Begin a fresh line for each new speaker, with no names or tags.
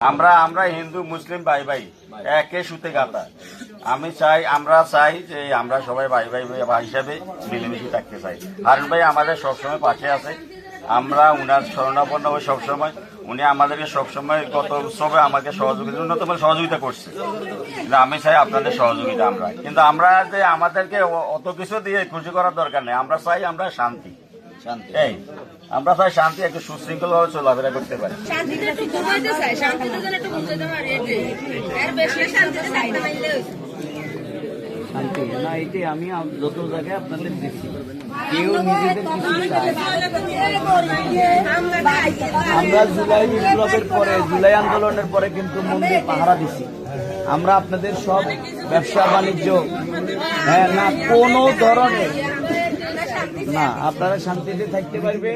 আমরা আমরা হিন্দু মুসলিম ভাই ভাই একে সুতে গাঁথা। আমরা চাই যে আমরা সবাই ভাই ভাই ভাই হিসাবে মিলেমিশে থাকতে চাই। হারুন ভাই আমাদের সবসময় পাশে আছে, আমরা উনার শরণাপন্ন হই সবসময়। উনি আমাদেরকে সবসময় গত উৎসবে আমাকে ন্যূনতম সহযোগিতা করছে। কিন্তু আমি চাই আপনাদের সহযোগিতা আমরা যে আমাদেরকে অত কিছু দিয়ে খুশি করার দরকার নেই। আমরা চাই আমরা শান্তি এই আমরা চাই শান্তি, একটু সুশৃঙ্খল ভাবে চলাফেরা করতে পারি।
শান্তি না, এটাই আমি যত জায়গায় আপনাদের দিচ্ছি। কেউ নিজেদের আমরা জুলাই বিপ্লবের পরে, জুলাই আন্দোলনের পরে কিন্তু মন্দির পাহারা দিছি। আমরা আপনাদের সব ব্যবসা বাণিজ্য না কোনো ধরনের না, আপনারা শান্তিতে থাকতে পারবে।